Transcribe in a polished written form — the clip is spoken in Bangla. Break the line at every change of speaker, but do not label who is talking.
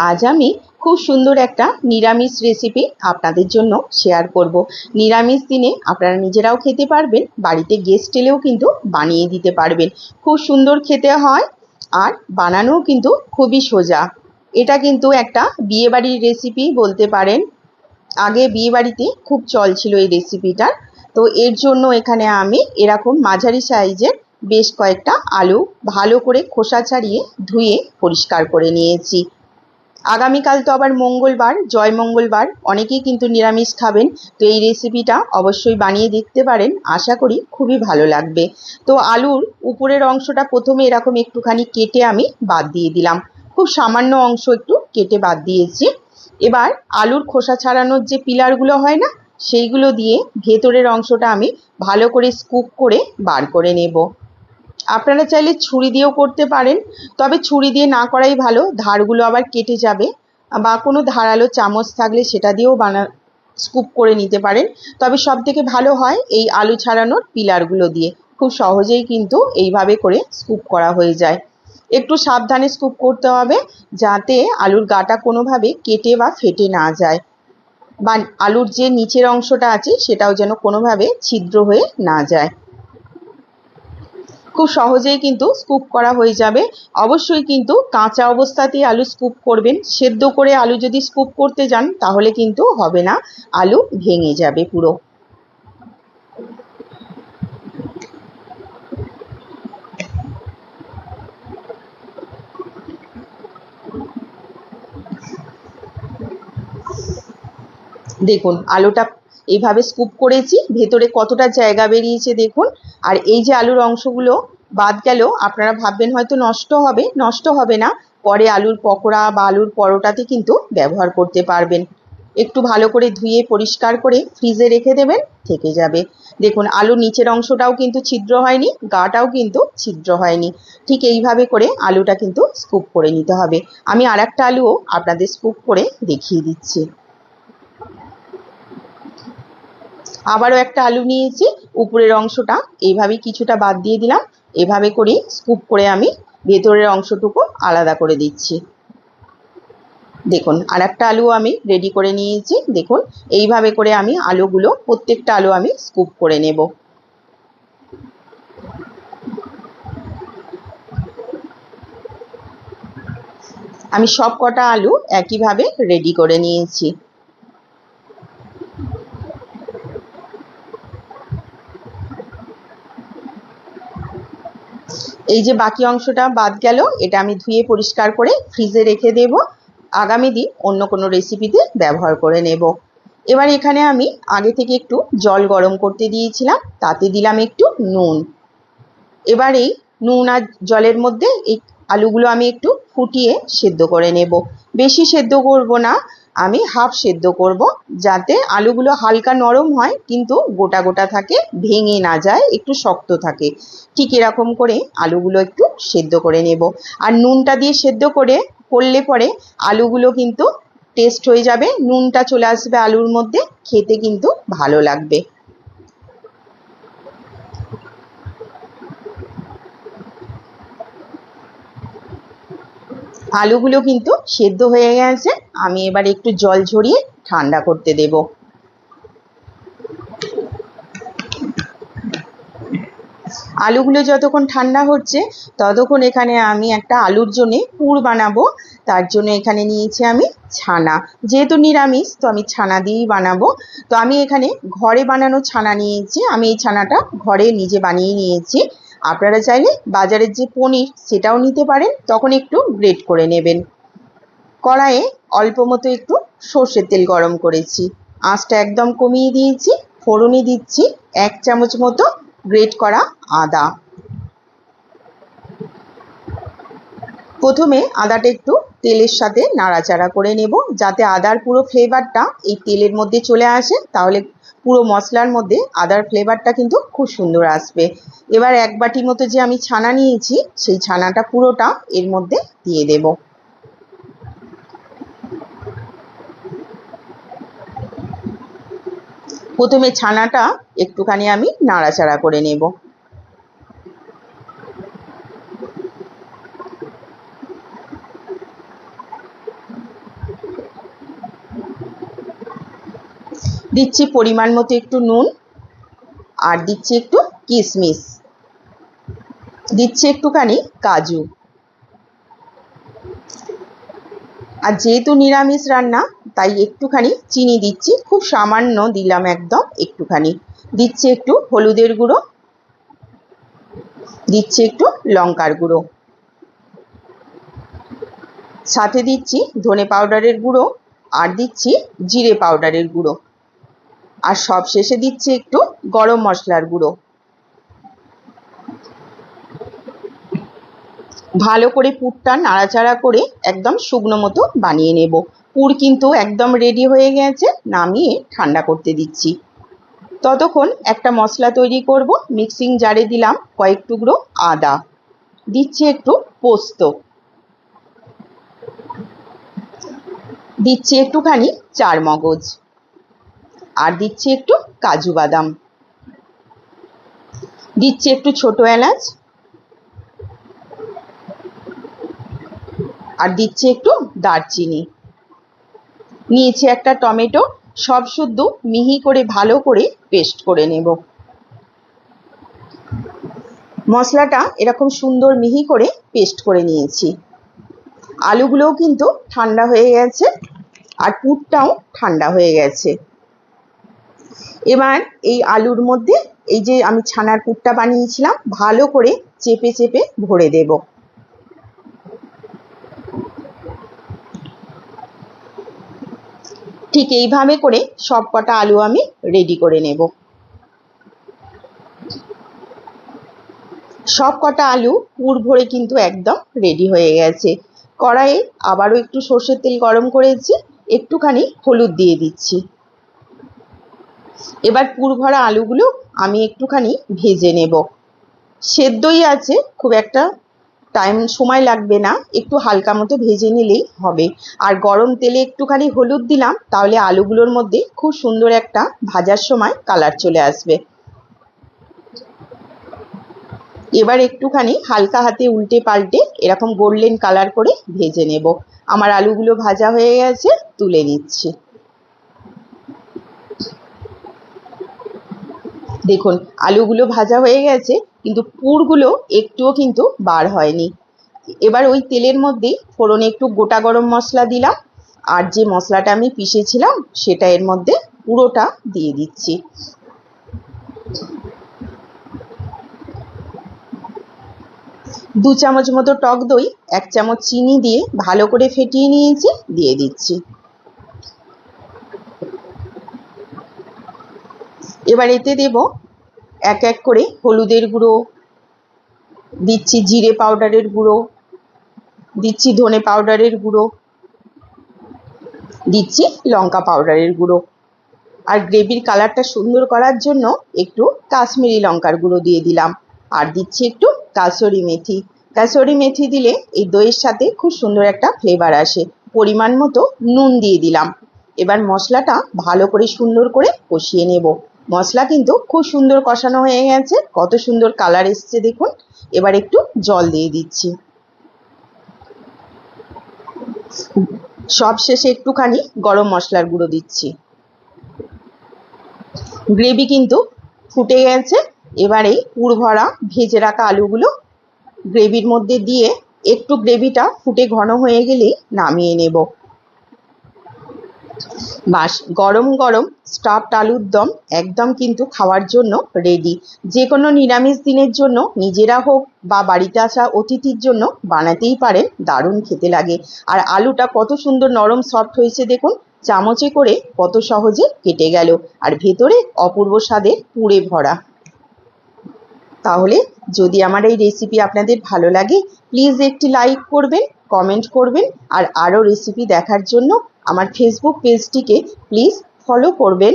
আজ আমি খুব সুন্দর একটা নিরামিষ রেসিপি আপনাদের জন্য শেয়ার করব। নিরামিষ দিনে আপনারা নিজেরাও খেতে পারবেন, বাড়িতে গেস্ট এলেও কিন্তু বানিয়ে দিতে পারবেন। খুব সুন্দর খেতে হয় আর বানানোও কিন্তু খুবই সোজা। এটা কিন্তু একটা বিয়েবাড়ির রেসিপি বলতে পারেন। আগে বিয়েবাড়িতে খুব চল ছিল এই রেসিপিটার। তো এর জন্য এখানে আমি এরকম মাঝারি সাইজের বেশ কয়েকটা আলু ভালো করে খোসা ছাড়িয়ে ধুয়ে পরিষ্কার করে নিয়েছি। আগামীকাল তো আবার মঙ্গলবার, জয় মঙ্গলবার, অনেকেই কিন্তু নিরামিষ খাবেন। তো এই রেসিপিটা অবশ্যই বানিয়ে দেখতে পারেন, আশা করি খুবই ভালো লাগবে। তো আলুর উপরের অংশটা প্রথমে এরকম একটুখানি কেটে আমি বাদ দিয়ে দিলাম। খুব সামান্য অংশ একটু কেটে বাদ দিয়েছি। এবার আলুর খোসা ছাড়ানোর যে পিলারগুলো হয় না, সেইগুলো দিয়ে ভেতরের অংশটা আমি ভালো করে স্কুপ করে বার করে নেব। আপনারা চাইলে ছুরি দিয়েও করতে পারেন, তবে ছুরি দিয়ে না করাই ভালো, ধারগুলো আবার কেটে যাবে। বা কোনো ধারালো চামচ থাকলে সেটা দিয়েও স্কুপ করে নিতে পারেন। তবে সব থেকে ভালো হয় এই আলু ছাড়ানোর পিলারগুলো দিয়ে। খুব সহজেই কিন্তু এইভাবে করে স্কুপ করা হয়ে যায়। একটু সাবধানে স্কুপ করতে হবে, যাতে আলুর গাটা কোনোভাবে কেটে বা ফেটে না যায়, বা আলুর যে নিচের অংশটা আছে সেটাও যেন কোনোভাবে ছিদ্র হয়ে না যায়। খুব সহজেই কিন্তু স্কুপ করা হয়ে যাবে। অবশ্যই কিন্তু কাঁচা অবস্থাতেই আলু স্কুপ করবেন। সেদ্ধ করে আলু যদি স্কুপ করতে যান তাহলে কিন্তু হবে না, আলু ভেঙে যাবে পুরো। দেখুন আলুটা এইভাবে স্কুপ করেছি, ভেতরে কতটা জায়গা বেরিয়েছে দেখুন। আর এই যে আলুর অংশগুলো বাদ গেল, আপনারা ভাববেন হয়তো নষ্ট হবে, নষ্ট হবে না। পরে আলুর পকোড়া বা আলুর পরোটাতে কিন্তু ব্যবহার করতে পারবেন। একটু ভালো করে ধুয়ে পরিষ্কার করে ফ্রিজে রেখে দেবেন, থেকে যাবে। দেখুন আলুর নিচের অংশটাও কিন্তু ছিদ্র হয়নি, গাটাও কিন্তু ছিদ্র হয়নি। ঠিক এইভাবে করে আলুটা কিন্তু স্কুপ করে নিতে হবে। আমি আরেকটা আলুও আপনাদের স্কুপ করে দেখিয়ে দিচ্ছি। আবারও একটা আলু নিয়েছি, উপরের অংশটা এইভাবে কিছুটা বাদ দিয়ে দিলাম। এভাবে করে স্কুপ করে আমি ভেতরের অংশটুকু আলাদা করে দিচ্ছি। দেখুন আরেকটা আলু আমি রেডি করে নিয়েছি। দেখুন এইভাবে করে আমি আলুগুলো প্রত্যেকটা আলু আমি স্কুপ করে নেব। আমি সব কটা আলু একইভাবে রেডি করে নিয়েছি। এই যে বাকি অংশটা বাদ গেল, এটা আমি ধুয়ে পরিষ্কার করে ফ্রিজে রেখে দেব। আগামী দিন অন্য কোনো রেসিপিতে ব্যবহার করে নেব। এবার এখানে আমি আগে থেকে একটু জল গরম করতে দিয়েছিলাম, তাতে দিলাম একটু নুন। এবার এই নুন আর জলের মধ্যে এই আলুগুলো আমি একটু ফুটিয়ে সেদ্ধ করে নেব। বেশি সেদ্ধ করব না, আমি হাফ সেদ্ধ করব, যাতে আলুগুলো হালকা নরম হয় কিন্তু গোটা গোটা থাকে, ভেঙে না যায়, একটু শক্ত থাকে। ঠিক এরকম করে আলুগুলো একটু সেদ্ধ করে নেব। আর নুনটা দিয়ে সেদ্ধ করলে পরে আলুগুলো কিন্তু টেস্ট হয়ে যাবে, নুনটা চলে আসবে আলুর মধ্যে, খেতে কিন্তু ভালো লাগবে। আলুগুলো কিন্তু সেদ্ধ হয়ে গেছে, আমি এবার একটু জল ঝরিয়ে ঠান্ডা করতে দেব। আলুগুলো যতক্ষণ ঠান্ডা হচ্ছে ততক্ষণ এখানে আমি একটা আলুর জন্য পুর বানাবো। তার জন্য এখানে নিয়েছি আমি ছানা। যেহেতু নিরামিষ তো আমি ছানা দিয়েই বানাবো। তো আমি এখানে ঘরে বানানো ছানা নিয়েছি, আমি এই ছানাটা ঘরে নিজে বানিয়ে নিয়েছি। আপনারা চাইলে বাজারের যে পনির সেটাও নিতে পারেন, তখন একটু গ্রেট করে নেবেন। কড়াইয়ে অল্প মতো একটু সর্ষের তেল গরম করেছি, আঁচটা একদম কমিয়ে দিয়েছি। ফোড়নে দিচ্ছি 1 চামচ মতো গ্রেট করা আদা। প্রথমে আদাটা একটু তেলের সাথে নাড়াচাড়া করে নেব, যাতে আদার পুরো ফ্লেভারটা এই তেলের মধ্যে চলে আসে, তাহলে পুরো মশলার মধ্যে আদার ফ্লেভারটা কিন্তু খুব সুন্দর আসবে। এবার 1 বাটি মতো যে আমি ছানা নিয়েছি সেই ছানাটা পুরোটা এর মধ্যে দিয়ে দেব। প্রথমে ছানাটা একটুখানি আমি নাড়াচাড়া করে নেব। দিচ্ছি পরিমাণ মতো একটু নুন, আর দিচ্ছি একটু কিশমিশ, দিচ্ছি একটুখানি কাজু। আর যেহেতু নিরামিষ রান্না তাই একটুখানি চিনি দিচ্ছি, খুব সামান্য দিলাম, একদম একটুখানি। দিচ্ছি একটু হলুদের গুঁড়ো, দিচ্ছি একটু লঙ্কার গুঁড়ো, সাথে দিচ্ছি ধনে পাউডারের গুঁড়ো, আর দিচ্ছি জিরে পাউডারের গুঁড়ো, আর সব শেষে দিচ্ছি একটু গরম মশলার গুঁড়ো। ভালো করে পুরটা নাড়াচাড়া করে একদম শুকনো মতো বানিয়ে নেব। পুর কিন্তু একদম রেডি হয়ে গেছে, নামিয়ে ঠান্ডা করতে দিচ্ছি। ততক্ষণ একটা মশলা তৈরি করব। মিক্সিং জারে দিলাম কয়েক টুকরো আদা, দিচ্ছি একটু পোস্ত, দিচ্ছি একটুখানি চারমগজ, আর দিচ্ছি একটু কাজু বাদাম, দিচ্ছি একটু ছোট এলাচ, আর দিচ্ছি একটু দারচিনি। নিয়েছি একটা টমেটো, সব শুদ্ধ মিহি করে ভালো করে পেস্ট করে নেব। মশলাটা এরকম সুন্দর মিহি করে পেস্ট করে নিয়েছি। আলুগুলোও কিন্তু ঠান্ডা হয়ে গেছে, আর পুরটাও ঠান্ডা হয়ে গেছে। এবার এই আলুর মধ্যে এই যে আমি ছানার পুরটা বানিয়েছিলাম ভালো করে চেপে চেপে ভরে দেব। ঠিক এইভাবে করে সব কটা আলু আমি রেডি করে নেব। সব কটা আলু পুর ভরে কিন্তু একদম রেডি হয়ে গেছে। কড়াইয়ে আবারও একটু সর্ষের তেল গরম করেছি, একটুখানি হলুদ দিয়ে দিচ্ছি। এবার পুর ভরা আলুগুলো আমি একটুখানি ভেজে নেব। সেদ্ধই আছে, খুব একটা সময় লাগবে না, একটু হালকা মতো ভেজে নিলেই হবে। আর গরম তেলে একটুখানি হলুদ দিলাম, তাহলে আলুগুলোর মধ্যে খুব সুন্দর একটা ভাজার সময় কালার চলে আসবে। এবার একটুখানি হালকা হাতে উল্টে পাল্টে এরকম গোল্ডেন কালার করে ভেজে নেব। আমার আলুগুলো ভাজা হয়ে গেছে, তুলে নিচ্ছি। দেখুন আলুগুলো ভাজা হয়ে গেছে, কিন্তু পুরগুলো একটুও কিন্তু বার হয়নি। এবার ওই তেলের মধ্যেই ফোড়নে একটু গোটা গরম মশলা দিলাম, আর যে মশলাটা আমি পিষেছিলাম সেটা এর মধ্যে পুরোটা দিয়ে দিচ্ছি। দু চামচ মতো টক দই, 1 চামচ চিনি দিয়ে ভালো করে ফেটিয়ে নিয়েছি, দিয়ে দিচ্ছি। এবার এতে দেব এক এক করে হলুদের গুঁড়ো, দিচ্ছি জিরে পাউডারের গুঁড়ো, দিচ্ছি ধনে পাউডারের গুঁড়ো, দিচ্ছি লঙ্কা পাউডারের গুঁড়ো, আর গ্রেভির কালারটা সুন্দর করার জন্য একটু কাশ্মীরি লঙ্কার গুঁড়ো দিয়ে দিলাম, আর দিচ্ছি একটু কাসুরি মেথি। কাসুরি মেথি দিলে এই দইয়ের সাথে খুব সুন্দর একটা ফ্লেভার আসে। পরিমাণ মতো নুন দিয়ে দিলাম। এবার মশলাটা ভালো করে সুন্দর করে কষিয়ে নেব। মশলা কিন্তু খুব সুন্দর কষানো হয়ে গেছে, কত সুন্দর কালার এসছে দেখুন। এবার একটু জল দিয়ে দিচ্ছি। সব শেষে একটুখানি গরম মশলার গুঁড়ো দিচ্ছি। গ্রেভি কিন্তু ফুটে গেছে। এবারে পুর ভরা ভেজে রাখা আলুগুলো গ্রেভির মধ্যে দিয়ে একটু গ্রেভিটা ফুটে ঘন হয়ে গেলেই নামিয়ে নেব। বাস, গরম গরম স্টাফড আলুর দম একদম কিন্তু খাওয়ার জন্য রেডি। যে কোনো নিরামিষ দিনের জন্য নিজেরা হোক বা বাড়িতে আসা অতিথির জন্য বানাতেই পারেন, দারুণ খেতে লাগে। আর আলুটা কত সুন্দর নরম সফট হয়েছে দেখুন, চামচে করে কত সহজে কেটে গেল, আর ভেতরে অপূর্ব স্বাদের পুরে ভরা। তাহলে যদি আমার এই রেসিপি আপনাদের ভালো লাগে প্লিজ একটি লাইক করবেন, কমেন্ট করবেন, আর আরও রেসিপি দেখার জন্য আমার ফেসবুক পেজটিকে প্লিজ ফলো করবেন।